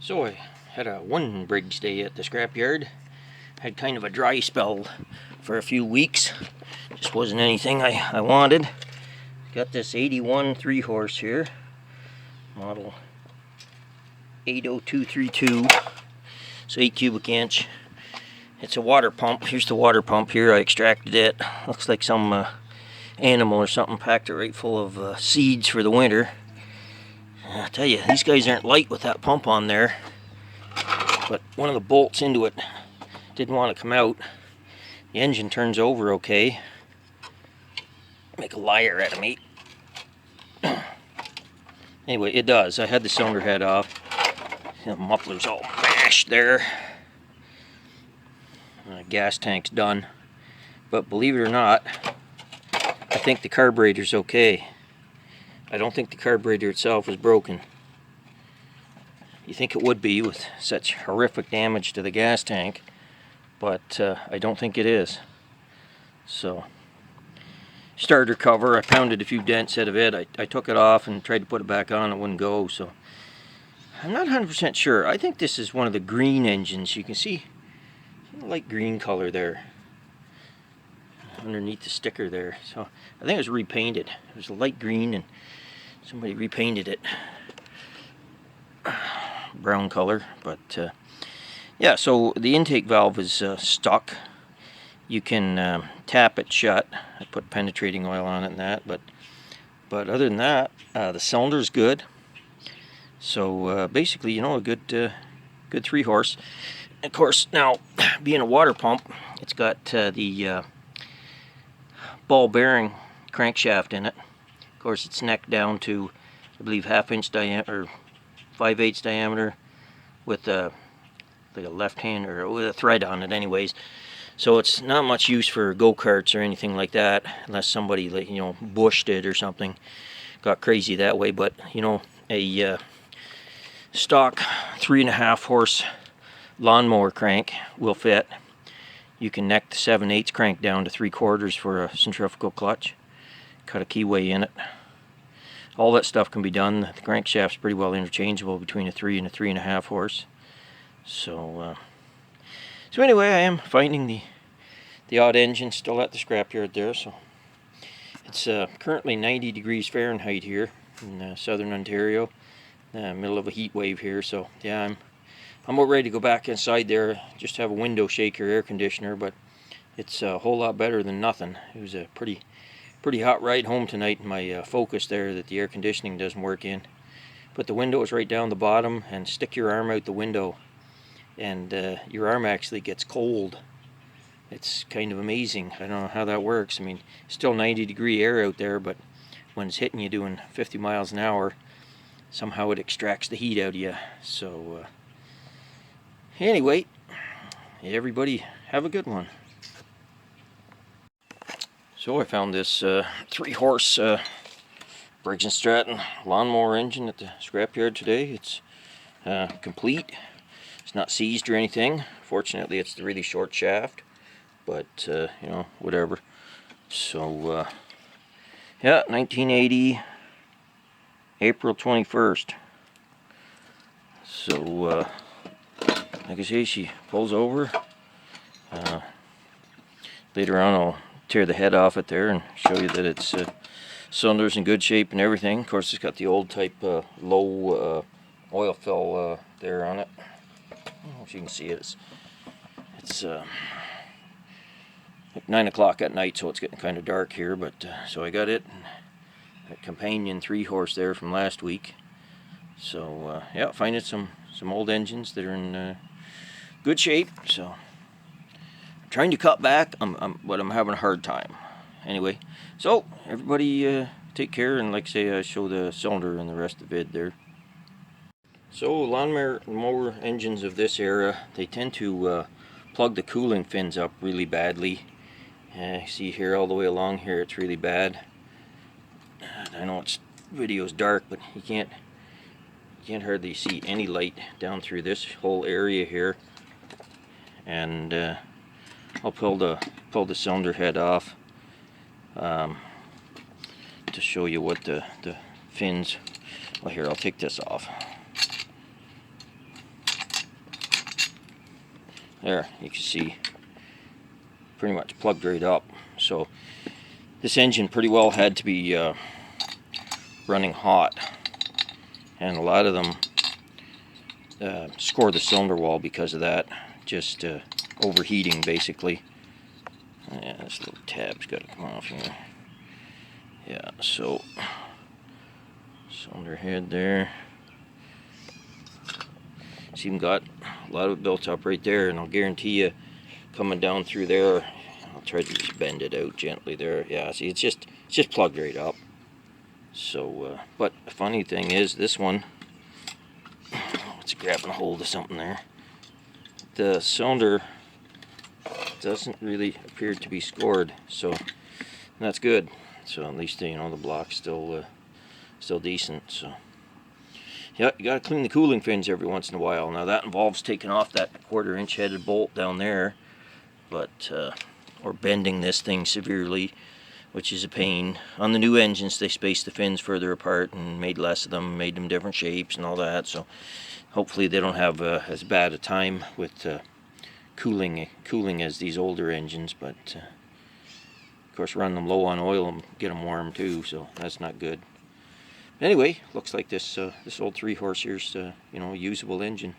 So I had a one Briggs day at the scrapyard. Had kind of a dry spell for a few weeks. Just wasn't anything I wanted. Got this 81 3-horse here, model 80232. It's 8 cubic inch. It's a water pump. Here's the water pump here. I extracted it. Looks like some animal or something packed it right full of seeds for the winter. I tell you, these guys aren't light with that pump on there. But one of the bolts into it didn't want to come out. The engine turns over okay. Make a liar out of me. Anyway, it does. I had the cylinder head off. The muffler's all mashed there. Gas tank's done. But believe it or not, I think the carburetor's okay. I don't think the carburetor itself is broken. You think it would be with such horrific damage to the gas tank, but I don't think it is. So, starter cover, I pounded a few dents out of it. I took it off and tried to put it back on, it wouldn't go, so I'm not 100% sure. I think this is one of the green engines. You can see a light green color there underneath the sticker there. So I think it was repainted. It was a light green and somebody repainted it brown color. But yeah, so the intake valve is stuck. You can tap it shut. I put penetrating oil on it and that, but other than that, the cylinder's good. So basically, you know, a good 3-horse. Of course, now being a water pump, it's got the ball bearing crankshaft in it. Of course, it's necked down to, I believe, 1/2 inch diameter, or 5/8 diameter, with like a left hand or with a thread on it, anyways. So it's not much use for go-karts or anything like that, unless somebody, like, you know, bushed it or something, got crazy that way. But you know, a stock 3.5 horse lawnmower crank will fit. You can neck the 7/8 crank down to 3/4 for a centrifugal clutch. Cut a keyway in it. All that stuff can be done. The crankshaft's pretty well interchangeable between a 3 and a 3.5 horse. So anyway, I am finding the odd engine still at the scrapyard there. So it's currently 90 degrees Fahrenheit here in southern Ontario. Middle of a heat wave here. So yeah, I'm about ready to go back inside there. Just have a window shaker air conditioner, but it's a whole lot better than nothing. It was a pretty hot ride home tonight in my Focus there that the air conditioning doesn't work in. Put the windows right down the bottom and stick your arm out the window, and your arm actually gets cold. It's kind of amazing. I don't know how that works. I mean, still 90-degree air out there, but when it's hitting you doing 50 miles an hour, somehow it extracts the heat out of you. So anyway, everybody have a good one. So I found this 3-horse Briggs & Stratton lawnmower engine at the scrapyard today. It's complete. It's not seized or anything. Fortunately, it's the really short shaft, but you know, whatever. So yeah, 1980, April 21st. So like I say, she pulls over. Later on, I'll tear the head off it there and show you that its cylinder's in good shape and everything. Of course, it's got the old type low oil fill there on it. I don't know if you can see it. It's like 9 o'clock at night, so it's getting kind of dark here. But so I got it, a companion 3-horse there from last week. So yeah, finding some old engines that are in good shape. So trying to cut back, but I'm having a hard time. Anyway, so everybody take care, and like I say, I show the cylinder and the rest of the vid there. So lawnmower engines of this era, they tend to plug the cooling fins up really badly. See here, all the way along here, it's really bad. I know it's video's dark, but you can't hardly see any light down through this whole area here. And I'll pull the cylinder head off to show you what the fins. Well, here, I'll take this off. There, you can see pretty much plugged right up. So this engine pretty well had to be running hot, and a lot of them score the cylinder wall because of that, just overheating basically. Yeah, this little tab's got to come off here. Yeah, so cylinder head there. It's even got a lot of it built up right there, and I'll guarantee you coming down through there, I'll try to just bend it out gently there. Yeah, see, it's just plugged right up. So, but the funny thing is, this one, it's grabbing a hold of something there. The cylinder doesn't really appear to be scored, so that's good. So at least, you know, the block's still decent. So yeah, you got to clean the cooling fins every once in a while. Now that involves taking off that 1/4 inch headed bolt down there, but or bending this thing severely, which is a pain. On the new engines, they spaced the fins further apart and made less of them, made them different shapes and all that. So hopefully they don't have as bad a time with cooling as these older engines. But of course, run them low on oil and get them warm too, so that's not good. Anyway, looks like this old 3-horse here's you know, a usable engine.